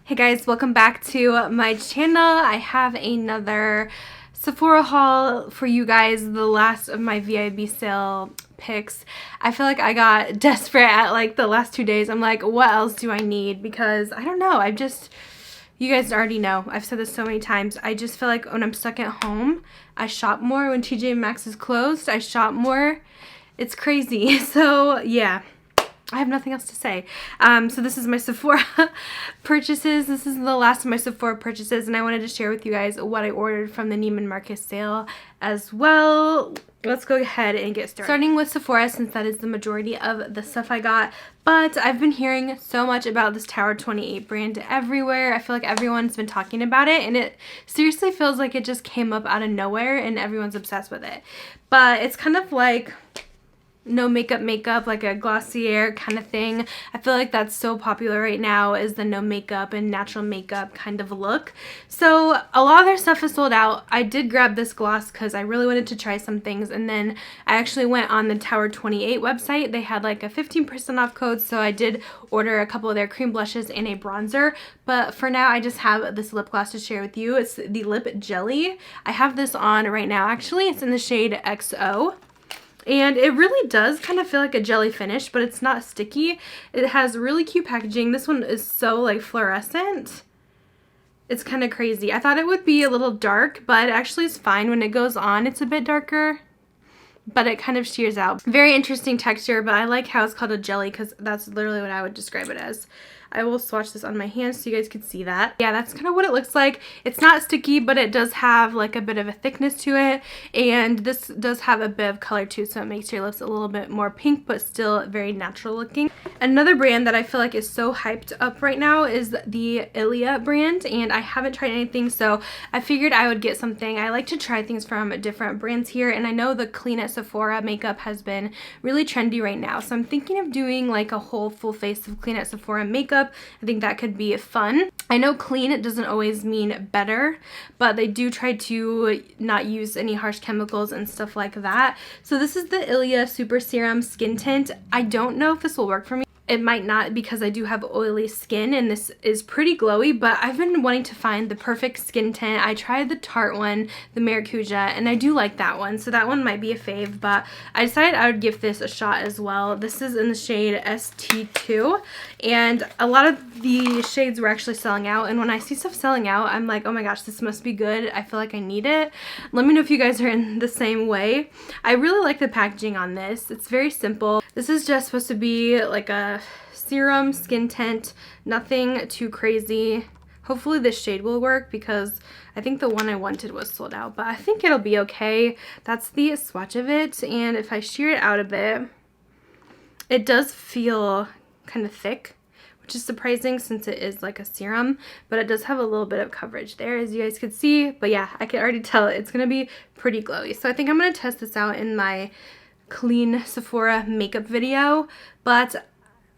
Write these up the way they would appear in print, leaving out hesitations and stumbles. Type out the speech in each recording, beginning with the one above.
Hey guys, welcome back to my channel. I have another Sephora haul for you guys, the last of my VIB sale picks. I feel like I got desperate at like the last 2 days. I'm like, what else do I need? Because I don't know, you guys already know, I've said this so many times, I just feel like when I'm stuck at home, I shop more. When TJ Maxx is closed, I shop more. It's crazy. So yeah. I have nothing else to say. So this is my Sephora purchases. This is the last of my Sephora purchases, and I wanted to share with you guys what I ordered from the Neiman Marcus sale as well. Let's go ahead and get started. Starting with Sephora, since that is the majority of the stuff I got. But I've been hearing so much about this Tower 28 brand everywhere. I feel like everyone's been talking about it, and it seriously feels like it just came up out of nowhere and everyone's obsessed with it. But it's kind of like no makeup, like a Glossier kind of thing. I feel like that's so popular right now, is the no makeup and natural makeup kind of look. So a lot of their stuff is sold out. I did grab this gloss because I really wanted to try some things, and then I actually went on the Tower 28 website. They had like a 15% off code, so I did order a couple of their cream blushes and a bronzer. But for now, I just have this lip gloss to share with you. It's the Lip Jelly. I have this on right now. Actually, it's in the shade XO. And it really does kind of feel like a jelly finish, but it's not sticky. It has really cute packaging. This one is so like fluorescent. It's kind of crazy. I thought it would be a little dark, but actually it's fine. When it goes on, it's a bit darker, but it kind of shears out. Very interesting texture, but I like how it's called a jelly because that's literally what I would describe it as. I will swatch this on my hands so you guys can see that. Yeah, that's kind of what it looks like. It's not sticky, but it does have like a bit of a thickness to it. And this does have a bit of color too, so it makes your lips a little bit more pink, but still very natural looking. Another brand that I feel like is so hyped up right now is the Ilia brand, and I haven't tried anything, so I figured I would get something. I like to try things from different brands here, and I know the Clean at Sephora makeup has been really trendy right now, so I'm thinking of doing like a whole full face of Clean at Sephora makeup. I think that could be fun. I know clean, it doesn't always mean better, but they do try to not use any harsh chemicals and stuff like that. So this is the Ilia Super Serum Skin Tint. I don't know if this will work for me. It might not, because I do have oily skin and this is pretty glowy, but I've been wanting to find the perfect skin tint. I tried the Tarte one, the Maracuja, and I do like that one, so that one might be a fave, but I decided I would give this a shot as well. This is in the shade ST2, and a lot of the shades were actually selling out, and when I see stuff selling out, I'm like, oh my gosh, this must be good. I feel like I need it. Let me know if you guys are in the same way. I really like the packaging on this. It's very simple. This is just supposed to be like a serum skin tint, nothing too crazy. Hopefully this shade will work, because I think the one I wanted was sold out, but I think it'll be okay. That's the swatch of it, and if I shear it out a bit, it does feel kind of thick, which is surprising since it is like a serum, but it does have a little bit of coverage there, as you guys could see. But yeah, I can already tell it's gonna be pretty glowy, so I think I'm gonna test this out in my clean Sephora makeup video, but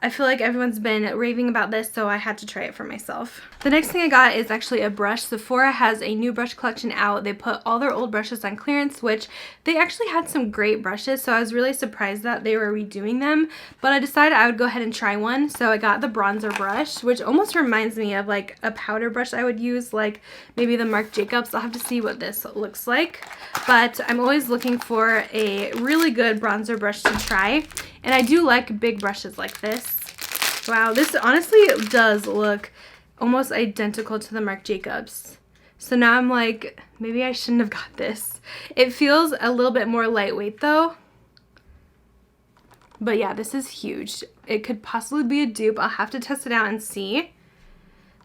I feel like everyone's been raving about this, so I had to try it for myself. The next thing I got is actually a brush. Sephora has a new brush collection out. They put all their old brushes on clearance, which they actually had some great brushes, so I was really surprised that they were redoing them, but I decided I would go ahead and try one. So I got the bronzer brush, which almost reminds me of like a powder brush I would use, like maybe the Marc Jacobs. I'll have to see what this looks like, but I'm always looking for a really good bronzer brush to try, and I do like big brushes like this. Wow, this honestly does look almost identical to the Marc Jacobs. So now I'm like, maybe I shouldn't have got this. It feels a little bit more lightweight though. But yeah, this is huge. It could possibly be a dupe. I'll have to test it out and see.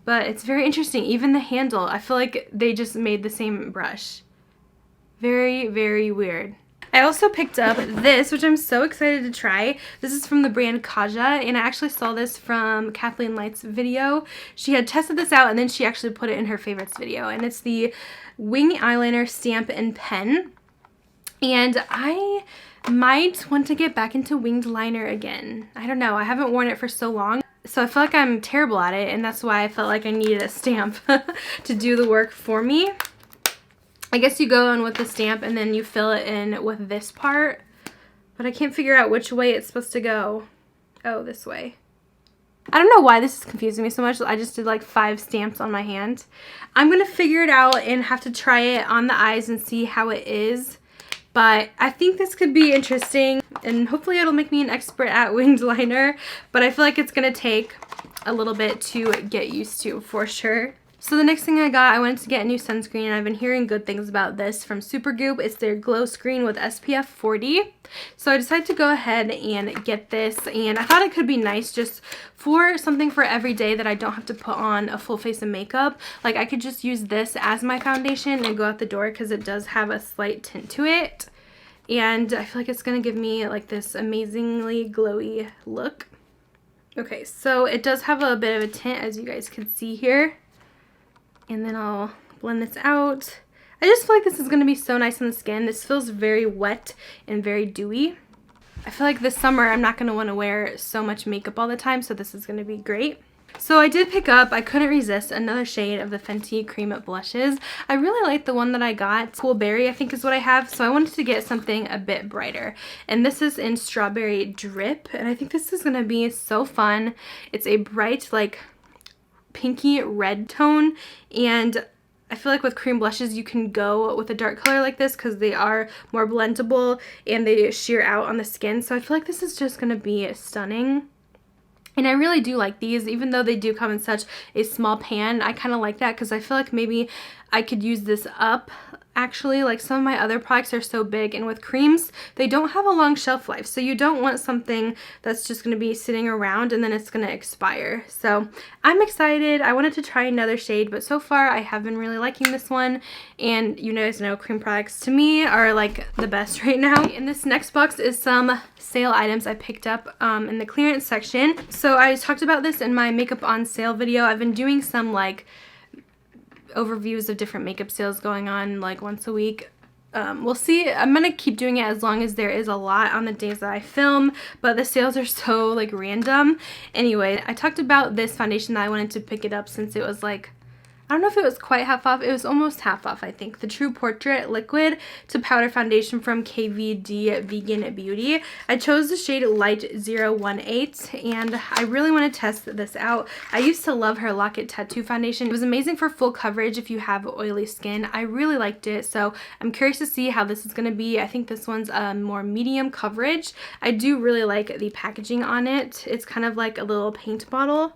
But it's very interesting. Even the handle, I feel like they just made the same brush. Very, very weird. I also picked up this, which I'm so excited to try. This is from the brand Kaja, and I actually saw this from Kathleen Light's video. She had tested this out, and then she actually put it in her favorites video, and it's the Wing Eyeliner Stamp and Pen. And I might want to get back into winged liner again. I don't know. I haven't worn it for so long, so I feel like I'm terrible at it, and that's why I felt like I needed a stamp to do the work for me. I guess you go in with the stamp and then you fill it in with this part, but I can't figure out which way it's supposed to go. Oh, this way. I don't know why this is confusing me so much. I just did like 5 stamps on my hand. I'm going to figure it out and have to try it on the eyes and see how it is. But I think this could be interesting, and hopefully it'll make me an expert at winged liner. But I feel like it's going to take a little bit to get used to for sure. So the next thing I got, I wanted to get a new sunscreen, and I've been hearing good things about this from Supergoop. It's their glow screen with SPF 40. So I decided to go ahead and get this, and I thought it could be nice just for something for every day that I don't have to put on a full face of makeup. Like I could just use this as my foundation and go out the door because it does have a slight tint to it. And I feel like it's going to give me like this amazingly glowy look. Okay, so it does have a bit of a tint, as you guys can see here. And then I'll blend this out. I just feel like this is going to be so nice on the skin. This feels very wet and very dewy. I feel like this summer I'm not going to want to wear so much makeup all the time, so this is going to be great. So I did pick up, I couldn't resist, another shade of the Fenty Cream blushes. I really like the one that I got. Cool Berry, I think is what I have. So I wanted to get something a bit brighter. And this is in Strawberry Drip. And I think this is going to be so fun. It's a bright, like, pinky red tone, and I feel like with cream blushes you can go with a dark color like this because they are more blendable and they sheer out on the skin. So I feel like this is just going to be stunning. And I really do like these, even though they do come in such a small pan. I kind of like that because I feel like maybe I could use this up. Actually, like some of my other products are so big, and with creams, they don't have a long shelf life. So you don't want something that's just going to be sitting around and then it's going to expire. So I'm excited. I wanted to try another shade, but so far I have been really liking this one. And you guys know cream products to me are like the best right now. And this next box is some sale items I picked up in the clearance section. So I talked about this in my makeup on sale video. I've been doing some like overviews of different makeup sales going on like once a week. We'll see. I'm gonna keep doing it as long as there is a lot on the days that I film, but the sales are so like random. Anyway, I talked about this foundation that I wanted to pick it up since it was like, I don't know if it was quite half off. It was almost half off, I think. The True Portrait Liquid to Powder Foundation from KVD Vegan Beauty. I chose the shade Light 018, and I really want to test this out. I used to love her Lock It Tattoo Foundation. It was amazing for full coverage if you have oily skin. I really liked it, so I'm curious to see how this is going to be. I think this one's more medium coverage. I do really like the packaging on it. It's kind of like a little paint bottle.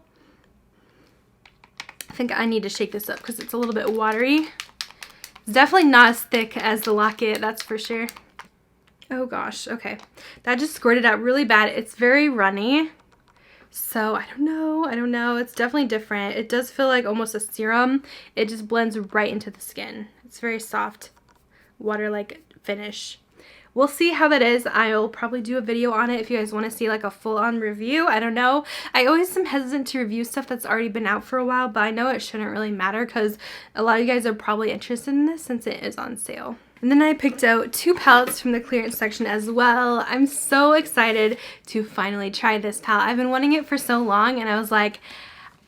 I think I need to shake this up because it's a little bit watery. It's definitely not as thick as the Lock-It, that's for sure. Oh gosh, okay. That just squirted out really bad. It's very runny. So I don't know. It's definitely different. It does feel like almost a serum. It just blends right into the skin. It's very soft, water-like finish. We'll see how that is. I'll probably do a video on it if you guys want to see like a full-on review. I don't know. I always am hesitant to review stuff that's already been out for a while, but I know it shouldn't really matter because a lot of you guys are probably interested in this since it is on sale. And then I picked out 2 palettes from the clearance section as well. I'm so excited to finally try this palette. I've been wanting it for so long, and I was like,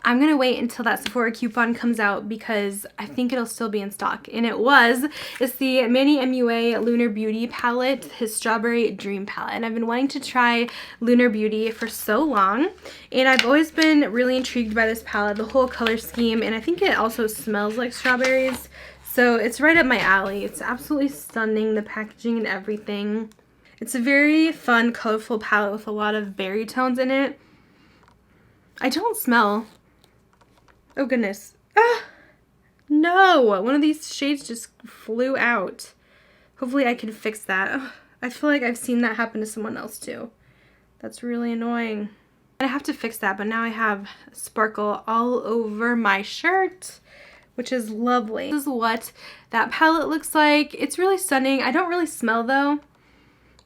I'm going to wait until that Sephora coupon comes out because I think it'll still be in stock. And it was. It's the Manny MUA Lunar Beauty palette, his Strawberry Dream palette. And I've been wanting to try Lunar Beauty for so long. And I've always been really intrigued by this palette, the whole color scheme. And I think it also smells like strawberries. So it's right up my alley. It's absolutely stunning, the packaging and everything. It's a very fun, colorful palette with a lot of berry tones in it. I don't smell... Oh goodness. Ah! No! One of these shades just flew out. Hopefully I can fix that. Ugh, I feel like I've seen that happen to someone else too. That's really annoying. I have to fix that, but now I have sparkle all over my shirt, which is lovely. This is what that palette looks like. It's really stunning. I don't really smell though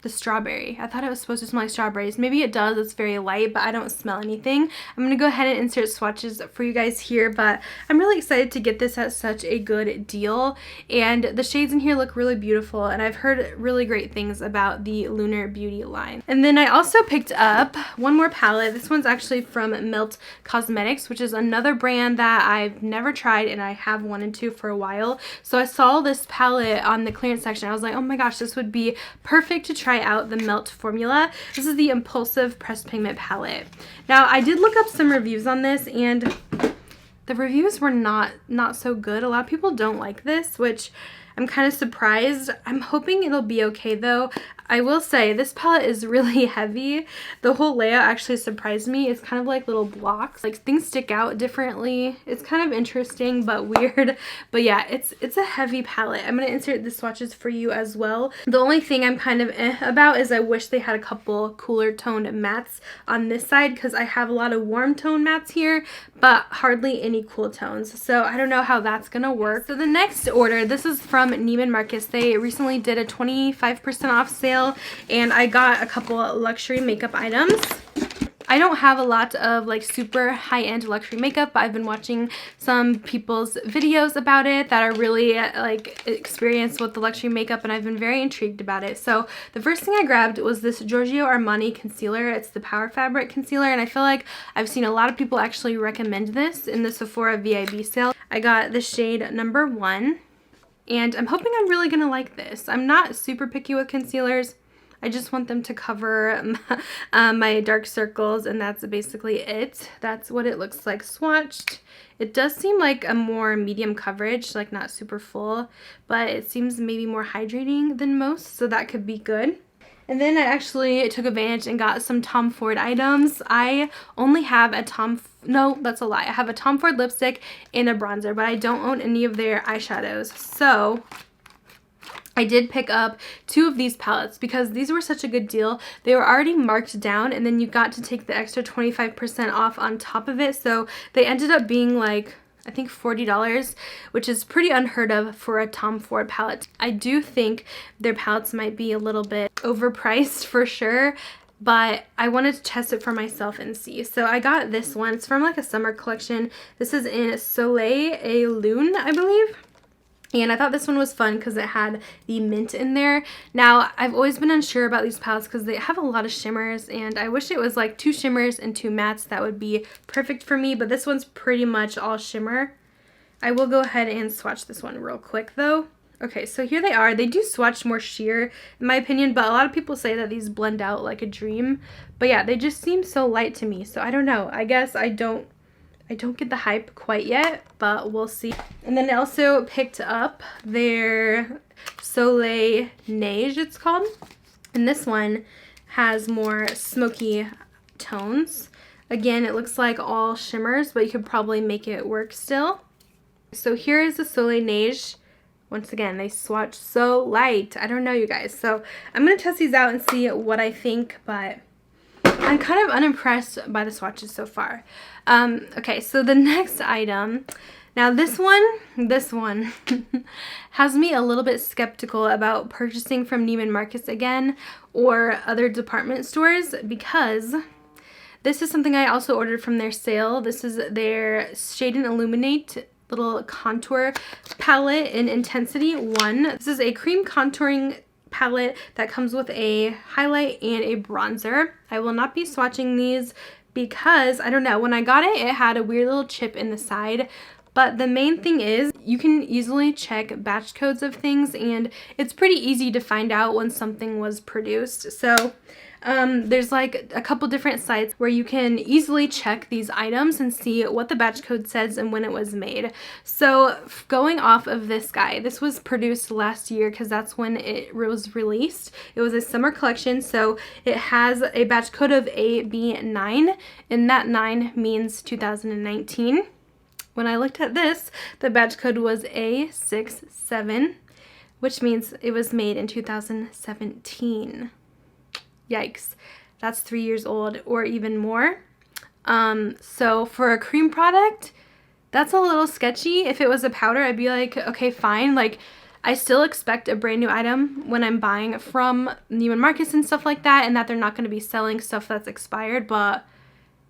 the strawberry. I thought it was supposed to smell like strawberries. Maybe it does. It's very light, but I don't smell anything. I'm going to go ahead and insert swatches for you guys here, but I'm really excited to get this at such a good deal. And the shades in here look really beautiful, and I've heard really great things about the Lunar Beauty line. And then I also picked up one more palette. This one's actually from Melt Cosmetics, which is another brand that I've never tried and I have wanted to for a while. So I saw this palette on the clearance section. I was like, oh my gosh, this would be perfect to try try out the Melt Formula. This is the Impulsive Pressed Pigment Palette. Now, I did look up some reviews on this, and the reviews were not so good. A lot of people don't like this, which I'm kind of surprised. I'm hoping it'll be okay though. I will say this palette is really heavy. The whole layout actually surprised me. It's kind of like little blocks. Like things stick out differently. It's kind of interesting but weird. But yeah, it's a heavy palette. I'm going to insert the swatches for you as well. The only thing I'm kind of about is I wish they had a couple cooler toned mattes on this side, because I have a lot of warm tone mattes here but hardly any cool tones. So I don't know how that's going to work. So the next order, this is from Neiman Marcus. They recently did a 25% off sale, and I got a couple luxury makeup items. I don't have a lot of like super high-end luxury makeup, but I've been watching some people's videos about it that are really like experienced with the luxury makeup, and I've been very intrigued about it. So the first thing I grabbed was this Giorgio Armani concealer. It's the Power Fabric concealer, and I feel like I've seen a lot of people actually recommend this in the Sephora VIB sale. I got the shade number 1. And I'm hoping I'm really gonna like this. I'm not super picky with concealers. I just want them to cover my dark circles, and that's basically it. That's what it looks like swatched. It does seem like a more medium coverage, like not super full, but it seems maybe more hydrating than most, so that could be good. And then I actually took advantage and got some Tom Ford items. I only have a no, that's a lie. I have a Tom Ford lipstick and a bronzer, but I don't own any of their eyeshadows. So I did pick up 2 of these palettes because these were such a good deal. They were already marked down, and then you got to take the extra 25% off on top of it. So they ended up being like, I think $40, which is pretty unheard of for a Tom Ford palette. I do think their palettes might be a little bit overpriced for sure, but I wanted to test it for myself and see. So I got this one. It's from like a summer collection. This is in Soleil et Lune, I believe. And I thought this one was fun because it had the mint in there. Now, I've always been unsure about these palettes because they have a lot of shimmers, and I wish it was like 2 shimmers and 2 mattes. That would be perfect for me, but this one's pretty much all shimmer. I will go ahead and swatch this one real quick though. Okay, so here they are. They do swatch more sheer in my opinion, but a lot of people say that these blend out like a dream. But yeah, they just seem so light to me, so I don't know. I guess I don't get the hype quite yet, but we'll see. And then I also picked up their Soleil Neige, it's called. And this one has more smoky tones. Again, it looks like all shimmers, but you could probably make it work still. So here is the Soleil Neige. Once again, they swatch so light. I don't know, you guys. So I'm going to test these out and see what I think, but I'm kind of unimpressed by the swatches so far. Okay, so the next item, now this one has me a little bit skeptical about purchasing from Neiman Marcus again or other department stores, because this is something I also ordered from their sale. This is their Shade and Illuminate little contour palette in Intensity 1. This is a cream contouring palette that comes with a highlight and a bronzer. I will not be swatching these because, I don't know, when I got it, it had a weird little chip in the side. But the main thing is you can easily check batch codes of things, and it's pretty easy to find out when something was produced. So there's like a couple different sites where you can easily check these items and see what the batch code says and when it was made. So going off of this guy, this was produced last year because that's when it was released. It was a summer collection, so it has a batch code of AB9, and that 9 means 2019. When I looked at this, the batch code was A67, which means it was made in 2017. Yikes, that's 3 years old or even more. So for a cream product, that's a little sketchy. If it was a powder, I'd be like, okay, fine. Like, I still expect a brand new item when I'm buying from Neiman Marcus and stuff like that, and that they're not going to be selling stuff that's expired, but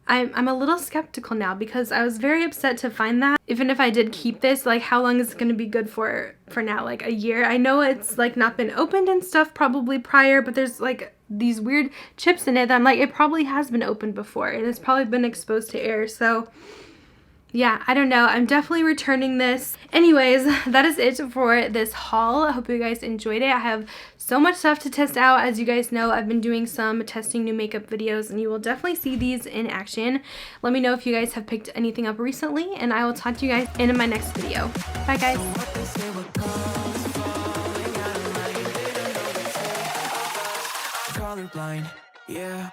I'm a little skeptical now because I was very upset to find that. Even if I did keep this, like, how long is it going to be good for now? Like a year? I know it's like not been opened and stuff probably prior, but there's like these weird chips in it that I'm like, it probably has been opened before and it's probably been exposed to air. So yeah, I don't know. I'm definitely returning this. Anyways, that is it for this haul. I hope you guys enjoyed it. I have so much stuff to test out. As you guys know, I've been doing some testing new makeup videos, and you will definitely see these in action. Let me know if you guys have picked anything up recently, and I will talk to you guys in my next video. Bye, guys. Yeah.